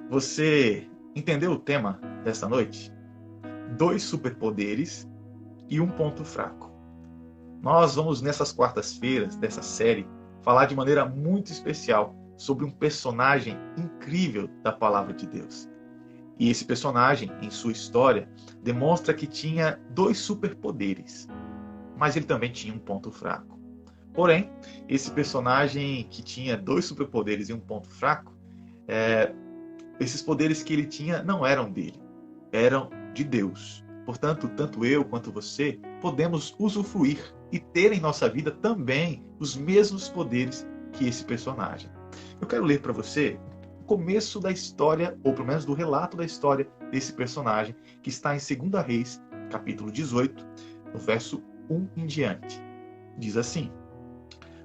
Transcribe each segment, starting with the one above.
Você entendeu o tema desta noite? Dois superpoderes e um ponto fraco. Nós vamos, nessas quartas-feiras dessa série, falar de maneira muito especial sobre um personagem incrível da Palavra de Deus. E esse personagem, em sua história, demonstra que tinha dois superpoderes, mas ele também tinha um ponto fraco. Porém, esse personagem que tinha dois superpoderes e um ponto fraco, esses poderes que ele tinha não eram dele, eram de Deus. Portanto, tanto eu quanto você podemos usufruir e ter em nossa vida também os mesmos poderes que esse personagem. Eu quero ler para você o começo da história, ou pelo menos do relato da história desse personagem, que está em 2 Reis, capítulo 18, no verso 1 em diante. Diz assim: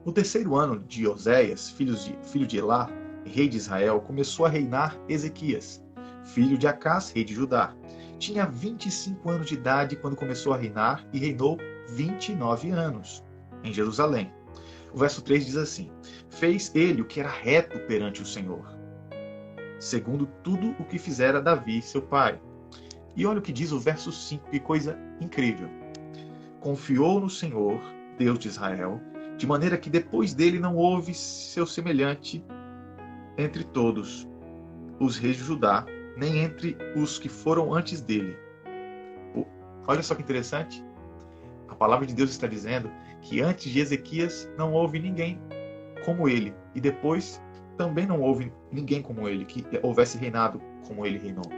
No terceiro ano de Oséias, filho de Elá, rei de Israel, começou a reinar Ezequias, filho de Acás, rei de Judá. Tinha 25 anos de idade quando começou a reinar e reinou 29 anos em Jerusalém. O verso 3 diz assim: Fez ele o que era reto perante o Senhor, segundo tudo o que fizera Davi, seu pai. E olha o que diz o verso 5, que coisa incrível. Confiou no Senhor, Deus de Israel, de maneira que depois dele não houve seu semelhante entre todos os reis de Judá, nem entre os que foram antes dele. Olha só que interessante. A palavra de Deus está dizendo que antes de Ezequias não houve ninguém como ele, e depois também não houve ninguém como ele, que houvesse reinado como ele reinou.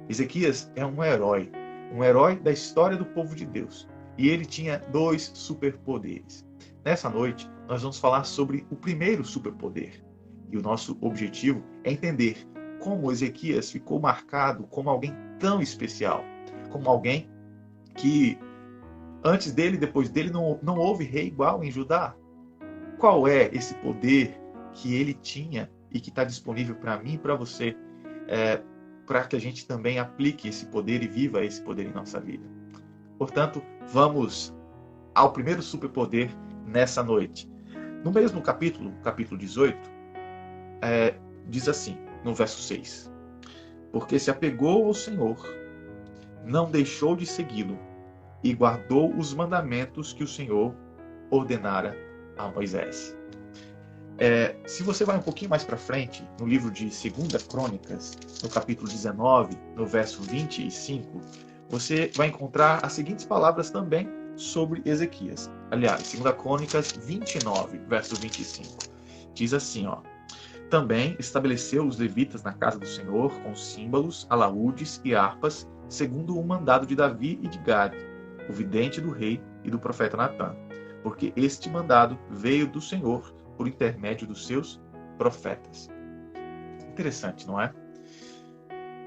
Ezequias é um herói da história do povo de Deus, e ele tinha dois superpoderes. Nessa noite, nós vamos falar sobre o primeiro superpoder, e o nosso objetivo é entender como Ezequias ficou marcado como alguém tão especial, como alguém que antes dele, depois dele, não houve rei igual em Judá. Qual é esse poder que ele tinha e que está disponível para mim e para você, para que a gente também aplique esse poder e viva esse poder em nossa vida? Portanto, vamos ao primeiro superpoder nessa noite. No mesmo capítulo 18, diz assim, no verso 6: Porque se apegou ao Senhor, não deixou de segui-lo, e guardou os mandamentos que o Senhor ordenara a Moisés. Se você vai um pouquinho mais para frente, no livro de 2 Crônicas, no capítulo 19, no verso 25, você vai encontrar as seguintes palavras também sobre Ezequias. Aliás, 2 Crônicas 29, verso 25. Diz assim, Também estabeleceu os levitas na casa do Senhor com símbolos, alaúdes e harpas, segundo o mandado de Davi e de Gade, o vidente do rei e do profeta Natã, porque este mandado veio do Senhor por intermédio dos seus profetas. Interessante, não é?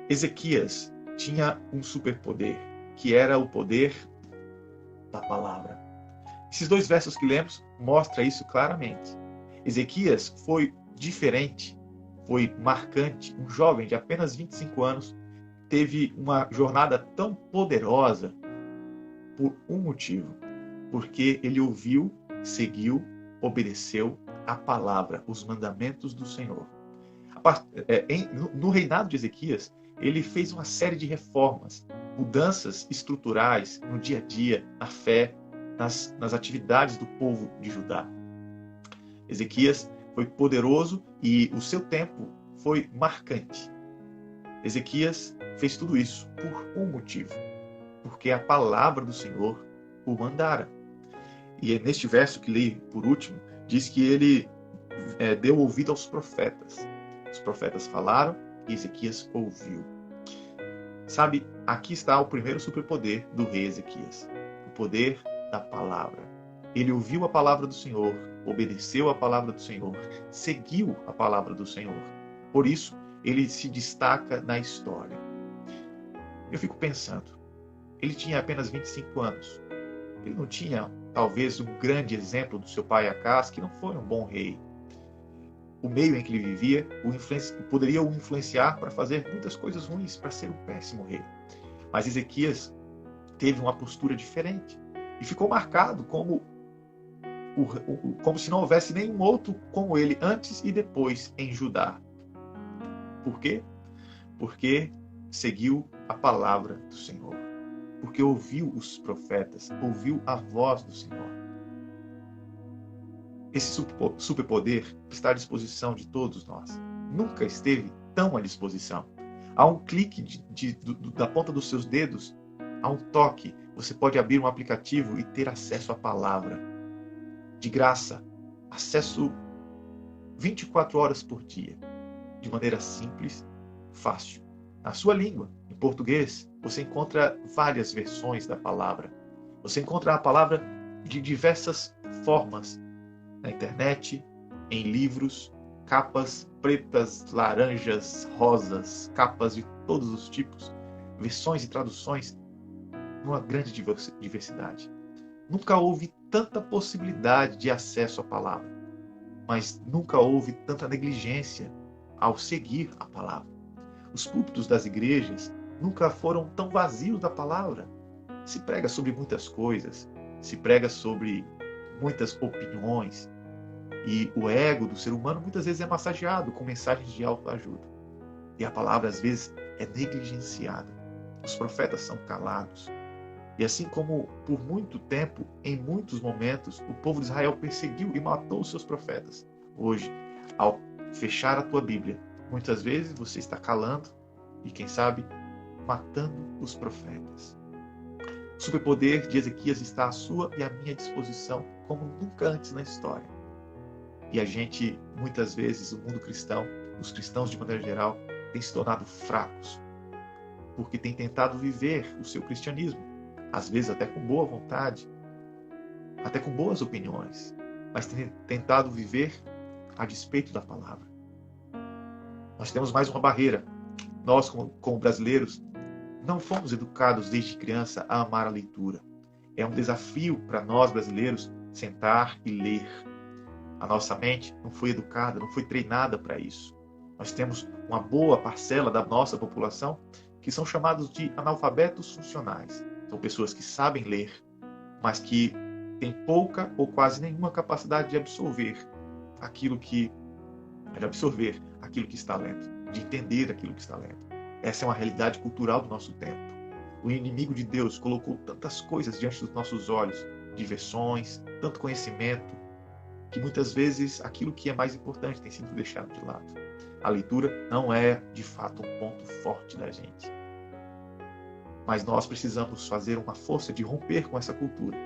Ezequias tinha um superpoder, que era o poder da palavra. Esses dois versos que lemos mostram isso claramente. Ezequias foi diferente, foi marcante. Um jovem de apenas 25 anos teve uma jornada tão poderosa por um motivo, porque ele ouviu, seguiu, obedeceu a palavra, os mandamentos do Senhor. No reinado de Ezequias, ele fez uma série de reformas, mudanças estruturais no dia a dia, na fé, nas atividades do povo de Judá. Ezequias foi poderoso e o seu tempo foi marcante. Ezequias fez tudo isso por um motivo, porque a palavra do Senhor o mandara. E é neste verso que li por último, diz que ele deu ouvido aos profetas. Os profetas falaram e Ezequias ouviu. Sabe, aqui está o primeiro superpoder do rei Ezequias, o poder da palavra. Ele ouviu a palavra do Senhor, obedeceu a palavra do Senhor, seguiu a palavra do Senhor. Por isso, ele se destaca na história. Eu fico pensando, ele tinha apenas 25 anos. Ele não tinha, talvez, um grande exemplo do seu pai Acás, que não foi um bom rei. O meio em que ele vivia poderia o influenciar para fazer muitas coisas ruins, para ser um péssimo rei. Mas Ezequias teve uma postura diferente e ficou marcado como se não houvesse nenhum outro como ele antes e depois em Judá. Por quê? Porque seguiu a palavra do Senhor. Porque ouviu os profetas, ouviu a voz do Senhor. Esse superpoder está à disposição de todos nós. Nunca esteve tão à disposição. A um clique da ponta dos seus dedos, a um toque, você pode abrir um aplicativo e ter acesso à palavra. De graça, acesso 24 horas por dia, de maneira simples, fácil. Na sua língua, em português, você encontra várias versões da palavra. Você encontra a palavra de diversas formas na internet, em livros, capas pretas, laranjas, rosas, capas de todos os tipos, versões e traduções, numa grande diversidade. Nunca houve tanta possibilidade de acesso à palavra, mas nunca houve tanta negligência ao seguir a palavra. Os púlpitos das igrejas nunca foram tão vazios da palavra. Se prega sobre muitas coisas, se prega sobre muitas opiniões, e o ego do ser humano muitas vezes é massageado com mensagens de autoajuda. E a palavra às vezes é negligenciada. Os profetas são calados. E assim como por muito tempo, em muitos momentos, o povo de Israel perseguiu e matou os seus profetas. Hoje, ao fechar a tua Bíblia, muitas vezes você está calando e, quem sabe, matando os profetas. O superpoder de Ezequias está à sua e à minha disposição, como nunca antes na história. E a gente, muitas vezes, o mundo cristão, os cristãos de maneira geral, têm se tornado fracos, porque têm tentado viver o seu cristianismo, às vezes até com boa vontade, até com boas opiniões, mas têm tentado viver a despeito da palavra. Nós temos mais uma barreira. Nós, como brasileiros, não fomos educados desde criança a amar a leitura. É um desafio para nós brasileiros sentar e ler. A nossa mente não foi educada, não foi treinada para isso. Nós temos uma boa parcela da nossa população que são chamados de analfabetos funcionais. São pessoas que sabem ler, mas que têm pouca ou quase nenhuma capacidade de absorver aquilo que está lendo, de entender aquilo que está lendo. Essa é uma realidade cultural do nosso tempo. O inimigo de Deus colocou tantas coisas diante dos nossos olhos, diversões, tanto conhecimento, que muitas vezes aquilo que é mais importante tem sido deixado de lado. A leitura não é, de fato, um ponto forte da gente. Mas nós precisamos fazer uma força de romper com essa cultura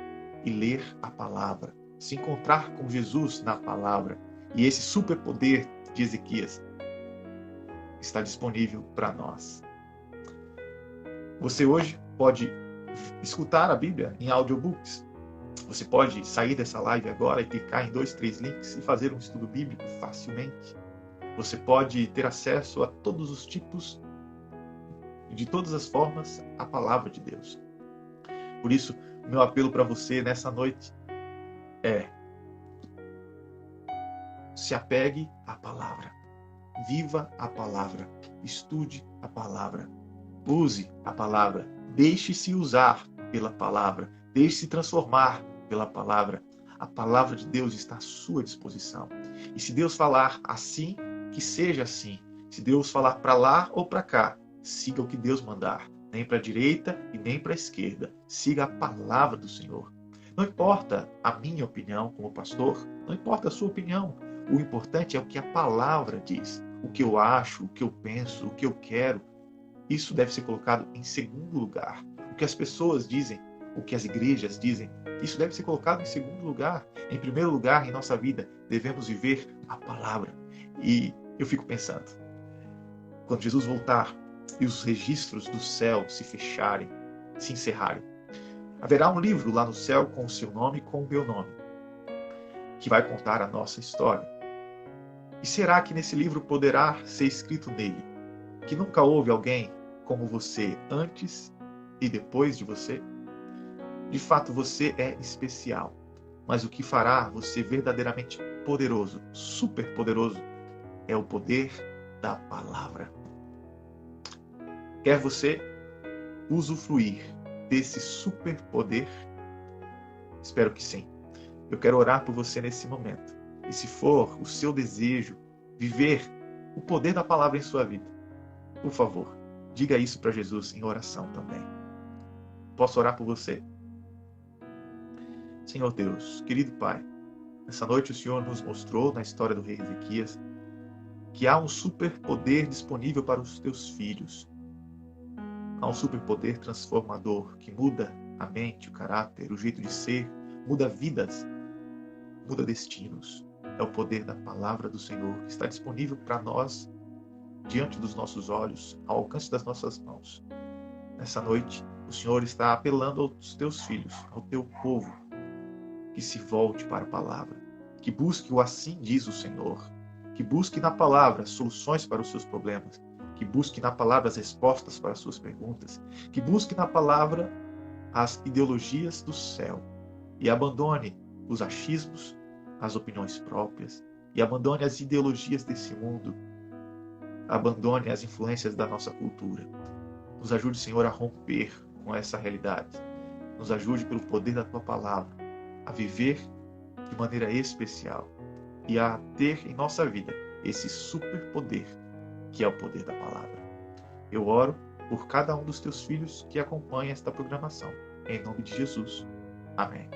e ler a palavra, se encontrar com Jesus na palavra. E esse superpoder de Ezequias está disponível para nós. Você hoje pode escutar a Bíblia em audiobooks. Você pode sair dessa live agora e clicar em 2, 3 links e fazer um estudo bíblico facilmente. Você pode ter acesso a todos os tipos, de todas as formas, à palavra de Deus. Por isso, o meu apelo para você nessa noite é: se apegue à palavra. Viva a palavra. Estude a palavra. Use a palavra. Deixe-se usar pela palavra. Deixe-se transformar pela palavra. A palavra de Deus está à sua disposição. E se Deus falar assim, que seja assim. Se Deus falar para lá ou para cá, siga o que Deus mandar. Nem para a direita e nem para a esquerda. Siga a palavra do Senhor. Não importa a minha opinião como pastor, não importa a sua opinião. O importante é o que a palavra diz. O que eu acho, o que eu penso, o que eu quero. Isso deve ser colocado em segundo lugar. O que as pessoas dizem, o que as igrejas dizem, isso deve ser colocado em segundo lugar. Em primeiro lugar, em nossa vida, devemos viver a palavra. E eu fico pensando, quando Jesus voltar e os registros do céu se fecharem, se encerrarem, haverá um livro lá no céu com o seu nome e com o meu nome, que vai contar a nossa história. E será que nesse livro poderá ser escrito nele que nunca houve alguém como você antes e depois de você? De fato, você é especial, mas o que fará você verdadeiramente poderoso, super poderoso, é o poder da palavra. Quer você usufruir desse superpoder? Espero que sim. Eu quero orar por você nesse momento. E se for o seu desejo viver o poder da palavra em sua vida, Por favor, diga isso para Jesus em oração também. Posso orar por você? Senhor Deus, querido Pai, nessa noite o Senhor nos mostrou na história do rei Ezequias que há um superpoder disponível para os teus filhos. Há um superpoder transformador que muda a mente, o caráter, o jeito de ser, muda vidas, muda destinos. É o poder da palavra do Senhor que está disponível para nós, diante dos nossos olhos, ao alcance das nossas mãos. Nessa noite, o Senhor está apelando aos teus filhos, ao teu povo, que se volte para a palavra, que busque o assim diz o Senhor, que busque na palavra soluções para os seus problemas, que busque na palavra as respostas para as suas perguntas, que busque na palavra as ideologias do céu e abandone os achismos, as opiniões próprias e abandone as ideologias desse mundo, abandone as influências da nossa cultura. Nos ajude, Senhor, a romper com essa realidade. Nos ajude pelo poder da Tua palavra a viver de maneira especial e a ter em nossa vida esse superpoder que é o poder da palavra. Eu oro por cada um dos Teus filhos que acompanha esta programação. Em nome de Jesus. Amém.